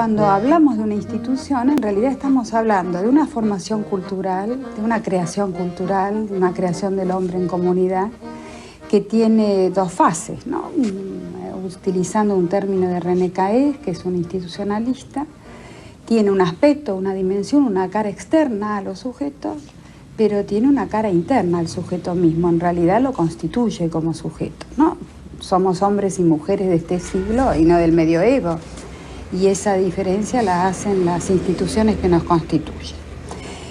cuando hablamos de una institución, en realidad estamos hablando de una formación cultural, de una creación cultural, de una creación del hombre en comunidad, que tiene dos fases, ¿no? Utilizando un término de René Caes, que es un institucionalista, tiene un aspecto, una dimensión, una cara externa a los sujetos, pero tiene una cara interna al sujeto mismo, en realidad lo constituye como sujeto, ¿no? Somos hombres y mujeres de este siglo y no del medioevo, y esa diferencia la hacen las instituciones que nos constituyen.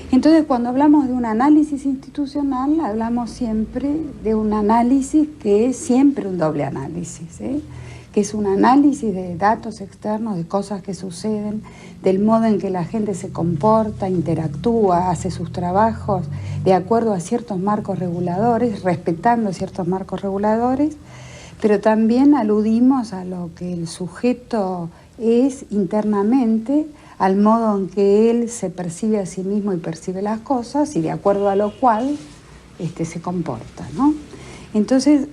Entonces, cuando hablamos de un análisis institucional, hablamos siempre de un análisis que es siempre un doble análisis, ¿eh? Que es un análisis de datos externos, de cosas que suceden, del modo en que la gente se comporta, interactúa, hace sus trabajos de acuerdo a ciertos marcos reguladores, respetando ciertos marcos reguladores, pero también aludimos a lo que el sujeto es internamente, al modo en que él se percibe a sí mismo y percibe las cosas, y de acuerdo a lo cual se comporta, ¿no? Entonces,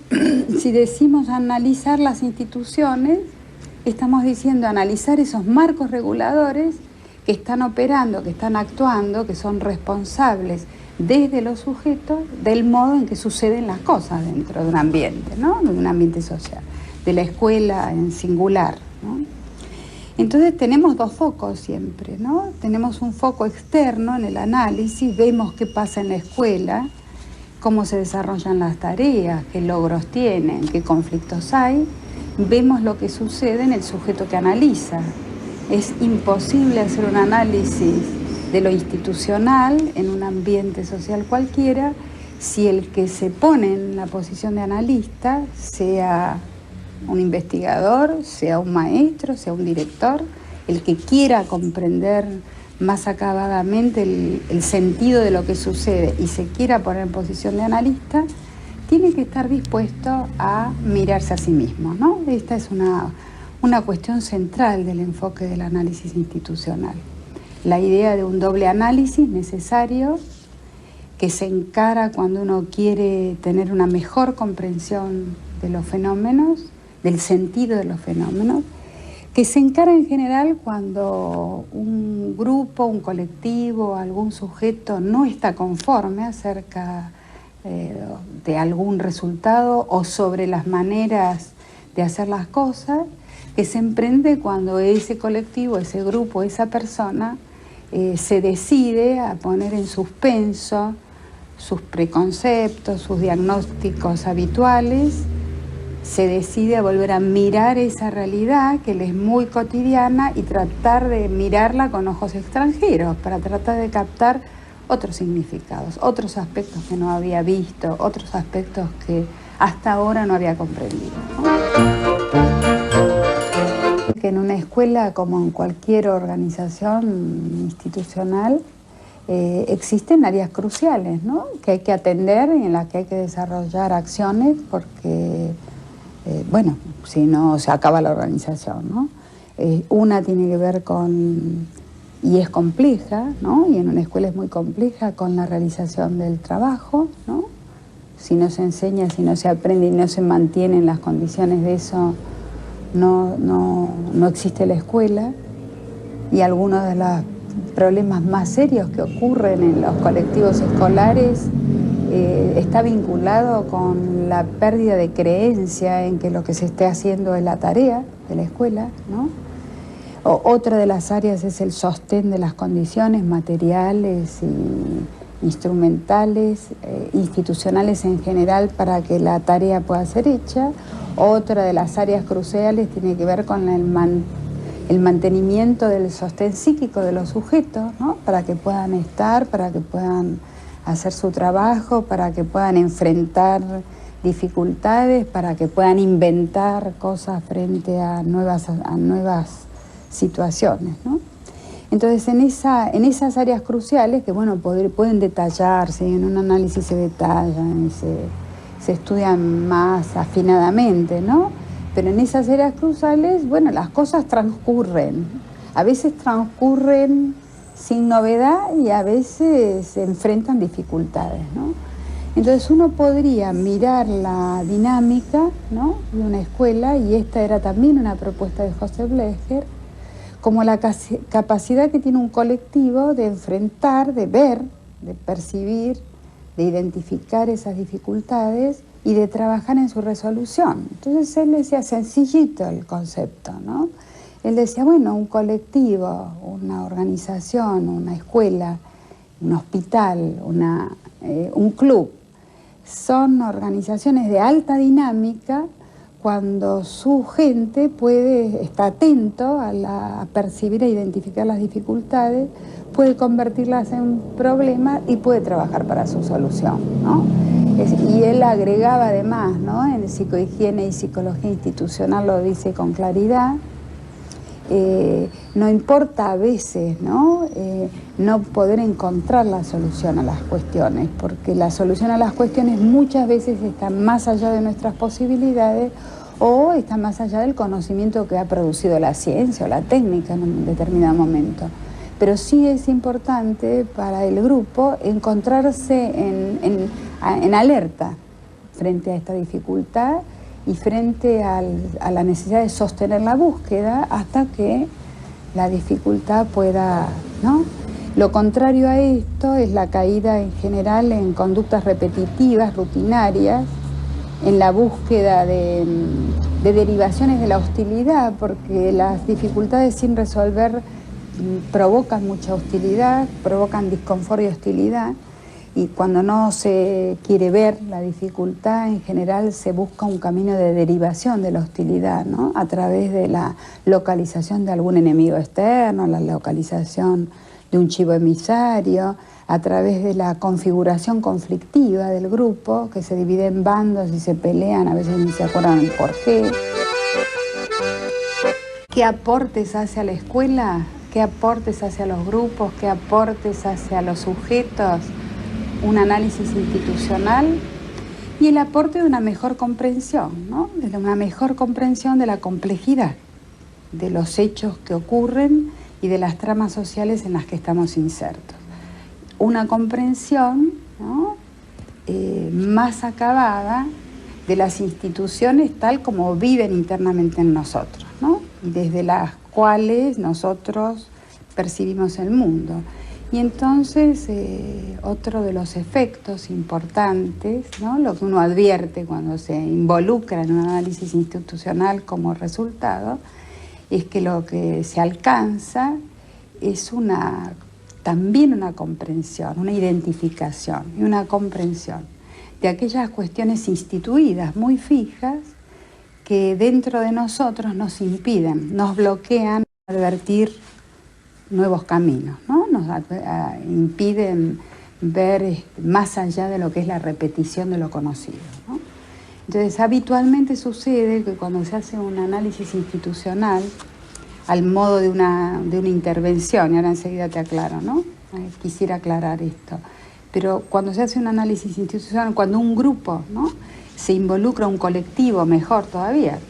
si decimos analizar las instituciones, estamos diciendo analizar esos marcos reguladores que están operando, que están actuando, que son responsables desde los sujetos del modo en que suceden las cosas dentro de un ambiente, ¿no? De un ambiente social, de la escuela en singular, ¿no? Entonces tenemos dos focos siempre, ¿no? Tenemos un foco externo en el análisis, vemos qué pasa en la escuela, cómo se desarrollan las tareas, qué logros tienen, qué conflictos hay, vemos lo que sucede en el sujeto que analiza. Es imposible hacer un análisis de lo institucional en un ambiente social cualquiera si el que se pone en la posición de analista sea un investigador, sea un maestro, sea un director, el que quiera comprender más acabadamente el sentido de lo que sucede y se quiera poner en posición de analista, tiene que estar dispuesto a mirarse a sí mismo, ¿no? Esta es una cuestión central del enfoque del análisis institucional. La idea de un doble análisis necesario que se encara cuando uno quiere tener una mejor comprensión de los fenómenos, del sentido de los fenómenos, que se encara en general cuando un grupo, un colectivo, algún sujeto no está conforme acerca de algún resultado o sobre las maneras de hacer las cosas, que se emprende cuando ese colectivo, ese grupo, esa persona se decide a poner en suspenso sus preconceptos, sus diagnósticos habituales, se decide a volver a mirar esa realidad que le es muy cotidiana y tratar de mirarla con ojos extranjeros para tratar de captar otros significados, otros aspectos que no había visto, otros aspectos que hasta ahora no había comprendido, ¿no? Que en una escuela, como en cualquier organización institucional, existen áreas cruciales, ¿no? Que hay que atender y en las que hay que desarrollar acciones porque bueno, si no se acaba la organización, ¿no? Una tiene que ver con, y es compleja, ¿no? Y en una escuela es muy compleja, con la realización del trabajo, ¿no? Si no se enseña, si no se aprende y no se mantienen las condiciones de eso, no existe la escuela. Y algunos de los problemas más serios que ocurren en los colectivos escolares está vinculado con la pérdida de creencia en que lo que se esté haciendo es la tarea de la escuela, ¿no? Otra de las áreas es el sostén de las condiciones materiales y instrumentales, institucionales en general, para que la tarea pueda ser hecha. Otra de las áreas cruciales tiene que ver con el mantenimiento del sostén psíquico de los sujetos, ¿no? Para que puedan estar, para que puedan hacer su trabajo, para que puedan enfrentar dificultades, para que puedan inventar cosas frente a nuevas situaciones, ¿no? Entonces, en esas áreas cruciales, que bueno, pueden detallarse, en un análisis se detallan, se estudian más afinadamente, ¿no? Pero en esas áreas cruciales, bueno, las cosas transcurren. A veces transcurren sin novedad y a veces se enfrentan dificultades, ¿no? Entonces uno podría mirar la dinámica, ¿no?, de una escuela, y esta era también una propuesta de Joseph Lefker, como la capacidad que tiene un colectivo de enfrentar, de ver, de percibir, de identificar esas dificultades y de trabajar en su resolución. Entonces él decía sencillito el concepto, ¿no? Él decía, bueno, un colectivo, una organización, una escuela, un hospital, un club, son organizaciones de alta dinámica cuando su gente está atento a percibir e identificar las dificultades, puede convertirlas en problemas y puede trabajar para su solución, ¿no? Y él agregaba además, ¿no? En psicohigiene y psicología institucional lo dice con claridad, no importa a veces, ¿no? No poder encontrar la solución a las cuestiones, porque la solución a las cuestiones muchas veces está más allá de nuestras posibilidades o está más allá del conocimiento que ha producido la ciencia o la técnica en un determinado momento. Pero sí es importante para el grupo encontrarse en alerta frente a esta dificultad y frente a la necesidad de sostener la búsqueda hasta que la dificultad pueda, ¿no? Lo contrario a esto es la caída en general en conductas repetitivas, rutinarias, en la búsqueda de derivaciones de la hostilidad, porque las dificultades sin resolver provocan mucha hostilidad, provocan disconfort y hostilidad, y cuando no se quiere ver la dificultad, en general se busca un camino de derivación de la hostilidad, ¿no? A través de la localización de algún enemigo externo, la localización de un chivo emisario, a través de la configuración conflictiva del grupo, que se divide en bandos y se pelean, a veces ni se acuerdan por qué. ¿Qué aportes hace a la escuela? ¿Qué aportes hace a los grupos? ¿Qué aportes hace a los sujetos? Un análisis institucional y el aporte de una mejor comprensión, ¿no? De una mejor comprensión de la complejidad de los hechos que ocurren y de las tramas sociales en las que estamos insertos. Una comprensión, ¿no? Más acabada de las instituciones tal como viven internamente en nosotros, ¿no? Y desde las cuales nosotros percibimos el mundo. Y entonces otro de los efectos importantes, ¿no? Lo que uno advierte cuando se involucra en un análisis institucional como resultado, es que lo que se alcanza es también una comprensión, una identificación y una comprensión de aquellas cuestiones instituidas muy fijas que dentro de nosotros nos impiden, nos bloquean advertir nuevos caminos, ¿no? Nos impiden ver más allá de lo que es la repetición de lo conocido, ¿no? Entonces, habitualmente sucede que cuando se hace un análisis institucional, al modo de una intervención, y ahora enseguida te aclaro, ¿no? Quisiera aclarar esto, pero cuando se hace un análisis institucional, cuando un grupo, ¿no? Se involucra, un colectivo, mejor todavía,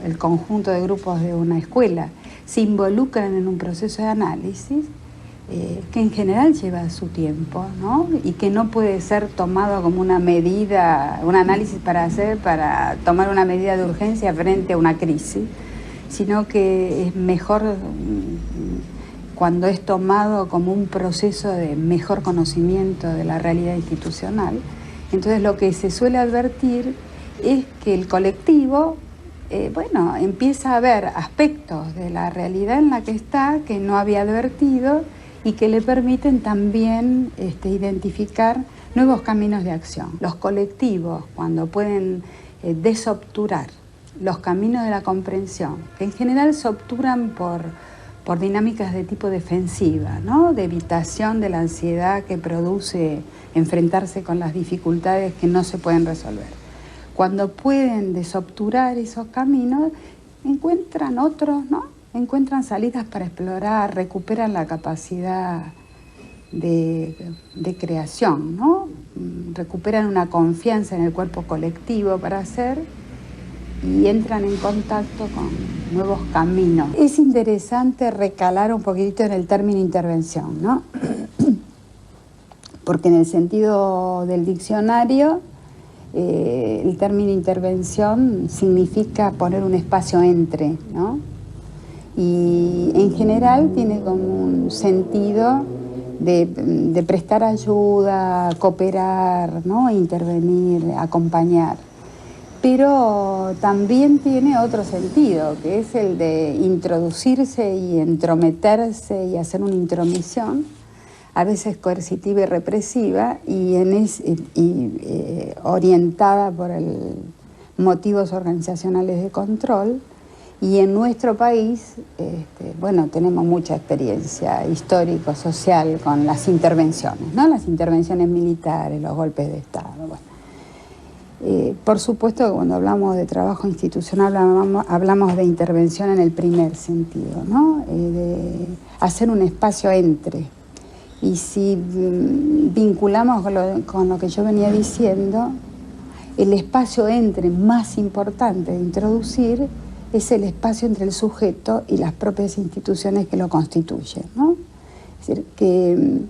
el conjunto de grupos de una escuela, se involucran en un proceso de análisis que en general lleva su tiempo, ¿no? Y que no puede ser tomado como una medida, un análisis para tomar una medida de urgencia frente a una crisis, sino que es mejor cuando es tomado como un proceso de mejor conocimiento de la realidad institucional. Entonces lo que se suele advertir es que el colectivo empieza a ver aspectos de la realidad en la que está que no había advertido y que le permiten también identificar nuevos caminos de acción. Los colectivos, cuando pueden desobturar los caminos de la comprensión, que en general se obturan por dinámicas de tipo defensiva, ¿no? De evitación de la ansiedad que produce enfrentarse con las dificultades que no se pueden resolver. Cuando pueden desobturar esos caminos, encuentran otros, ¿no? Encuentran salidas para explorar, recuperan la capacidad de creación, ¿no? Recuperan una confianza en el cuerpo colectivo para hacer y entran en contacto con nuevos caminos. Es interesante recalar un poquitito en el término intervención, ¿no? Porque en el sentido del diccionario, el término intervención significa poner un espacio entre, ¿no? y en general tiene como un sentido de prestar ayuda, cooperar, ¿no? Intervenir, acompañar. Pero también tiene otro sentido, que es el de introducirse y entrometerse y hacer una intromisión, a veces coercitiva y represiva, y orientada por motivos organizacionales de control. Y en nuestro país, bueno, tenemos mucha experiencia histórico-social con las intervenciones, ¿no? Las intervenciones militares, los golpes de Estado. Bueno. Por supuesto que cuando hablamos de trabajo institucional hablamos de intervención en el primer sentido, ¿no? De hacer un espacio entre. Y si vinculamos con lo que yo venía diciendo, el espacio entre más importante de introducir es el espacio entre el sujeto y las propias instituciones que lo constituyen, ¿no? Es decir, que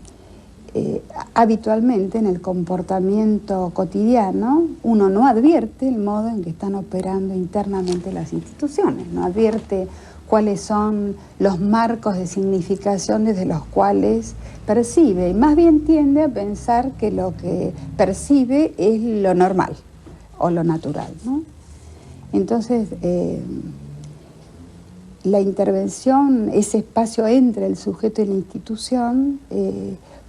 habitualmente en el comportamiento cotidiano uno no advierte el modo en que están operando internamente las instituciones, no advierte cuáles son los marcos de significación desde los cuales percibe, y más bien tiende a pensar que lo que percibe es lo normal o lo natural, ¿no? Entonces, la intervención, ese espacio entre el sujeto y la institución,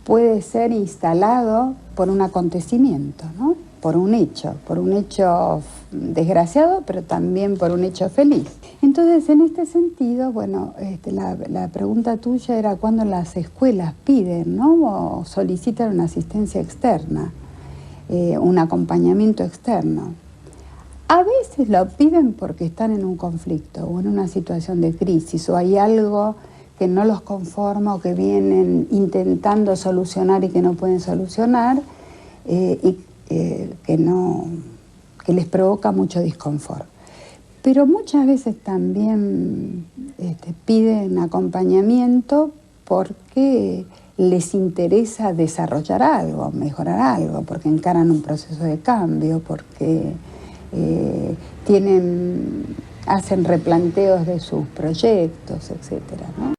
puede ser instalado por un acontecimiento, ¿no? Por un hecho desgraciado, pero también por un hecho feliz. Entonces, en este sentido, bueno, la pregunta tuya era cuándo las escuelas piden, ¿no? O solicitan una asistencia externa, un acompañamiento externo. A veces lo piden porque están en un conflicto o en una situación de crisis, o hay algo que no los conforma o que vienen intentando solucionar y que no pueden solucionar, que les provoca mucho disconfort. Pero muchas veces también piden acompañamiento porque les interesa desarrollar algo, mejorar algo, porque encaran un proceso de cambio, porque hacen replanteos de sus proyectos, etcétera, ¿no?